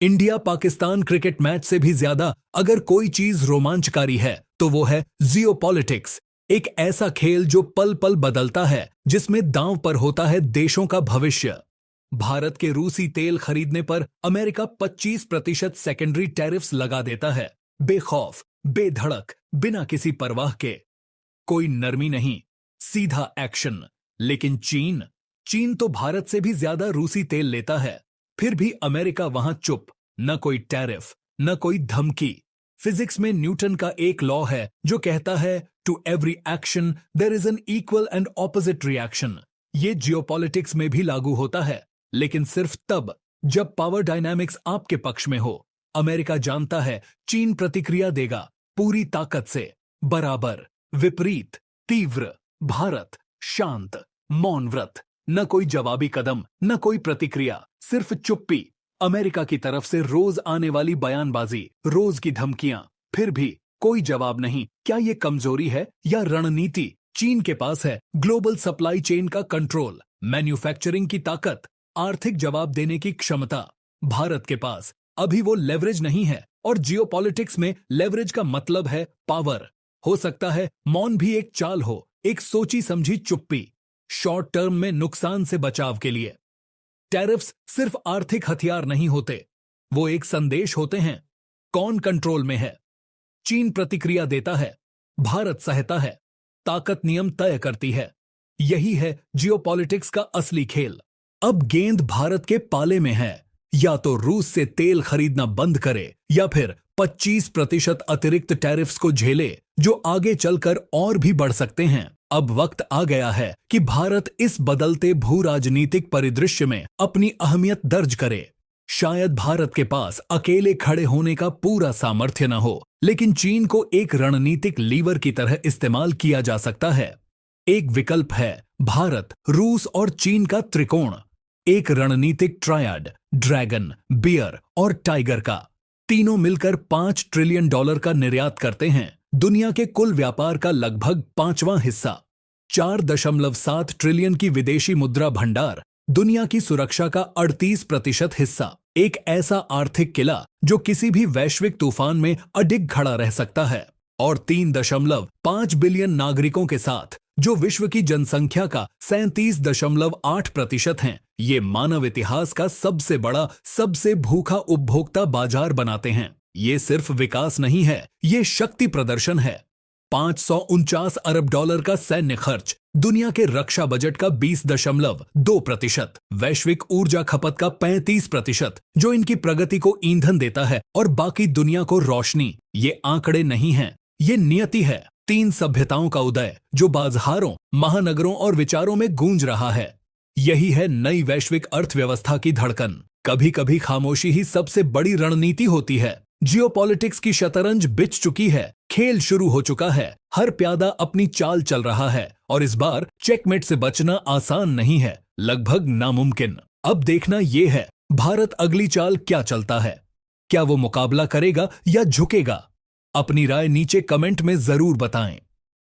India Pakistan cricket match से भी ज्यादा अगर कोई चीज रोमांचकारी है तो वो है जियोपॉलिटिक्स। एक ऐसा खेल जो पल पल बदलता है, जिसमें दांव पर होता है देशों का भविष्य। भारत के रूसी तेल खरीदने पर अमेरिका 25% सेकेंडरी टैरिफ्स लगा देता है, बेखौफ, बेधड़क, बिना किसी परवाह के। कोई नरमी नहीं, सीधा एक्शन। लेकिन चीन तो भारत से भी ज्यादा रूसी तेल लेता है, फिर भी अमेरिका वहां चुप। न कोई टैरिफ, न कोई धमकी। फिजिक्स में न्यूटन का एक लॉ है जो कहता है to every action there is an equal and opposite reaction. ये जियोपॉलिटिक्स में भी लागू होता है, लेकिन सिर्फ तब जब पावर डायनामिक्स आपके पक्ष में हो। अमेरिका जानता है चीन प्रतिक्रिया देगा, पूरी ताकत से, बराबर, विपरीत, तीव्र। भारत शांत, मौन व्रत, न कोई जवाबी कदम, न कोई प्रतिक्रिया, सिर्फ चुप्पी। अमेरिका की तरफ से रोज आने वाली बयानबाजी, रोज की धमकियां, फिर भी कोई जवाब नहीं। क्या ये कमजोरी है या रणनीति? चीन के पास है ग्लोबल सप्लाई चेन का कंट्रोल, मैन्युफैक्चरिंग की ताकत, आर्थिक जवाब देने की क्षमता। भारत के पास अभी वो लेवरेज नहीं है, और जियोपॉलिटिक्स में लेवरेज का मतलब है पावर। हो सकता है मौन भी एक चाल हो, एक सोची समझी चुप्पी, शॉर्ट टर्म में नुकसान से बचाव के लिए। टैरिफ्स सिर्फ आर्थिक हथियार नहीं होते, वो एक संदेश होते हैं। कौन कंट्रोल में है? चीन प्रतिक्रिया देता है, भारत सहता है, ताकत नियम तय करती है। यही है जियोपॉलिटिक्स का असली खेल। अब गेंद भारत के पाले में है, या तो रूस से तेल खरीदना बंद करे, या फिर 25% अतिरिक्त टैरिफ्स को झेले, जो आगे चलकर और भी बढ़ सकते हैं। अब वक्त आ गया है कि भारत इस बदलते भू राजनीतिक परिदृश्य में अपनी अहमियत दर्ज करे। शायद भारत के पास अकेले खड़े होने का पूरा सामर्थ्य न हो, लेकिन चीन को एक रणनीतिक लीवर की तरह इस्तेमाल किया जा सकता है। एक विकल्प है भारत, रूस और चीन का त्रिकोण, एक रणनीतिक ट्रायड, ड्रैगन, बियर और टाइगर का। तीनों मिलकर $5 ट्रिलियन का निर्यात करते हैं, दुनिया के कुल व्यापार का लगभग 5वां हिस्सा। 4.7 ट्रिलियन की विदेशी मुद्रा भंडार, दुनिया की सुरक्षा का 38% हिस्सा। एक ऐसा आर्थिक किला जो किसी भी वैश्विक तूफान में अडिग खड़ा रह सकता है। और 3.5 बिलियन नागरिकों के साथ, जो विश्व की जनसंख्या का 37.8% हैं, ये मानव इतिहास का सबसे बड़ा, सबसे भूखा उपभोक्ता बाजार बनाते हैं। ये सिर्फ विकास नहीं है, ये शक्ति प्रदर्शन है। $549 अरब का सैन्य खर्च, दुनिया के रक्षा बजट का 20.2%, वैश्विक ऊर्जा खपत का 35%, जो इनकी प्रगति को ईंधन देता है और बाकी दुनिया को रोशनी। ये आंकड़े नहीं हैं, ये नियति है। 3 सभ्यताओं का उदय, जो बाजारों, महानगरों और विचारों में गूंज रहा है। यही है नई वैश्विक अर्थव्यवस्था की धड़कन। कभी कभी खामोशी ही सबसे बड़ी रणनीति होती है। जियोपॉलिटिक्स की शतरंज बिछ चुकी है, खेल शुरू हो चुका है, हर प्यादा अपनी चाल चल रहा है, और इस बार चेकमेट से बचना आसान नहीं है, लगभग नामुमकिन। अब देखना यह है भारत अगली चाल क्या चलता है। क्या वो मुकाबला करेगा या झुकेगा? अपनी राय नीचे कमेंट में जरूर बताएं।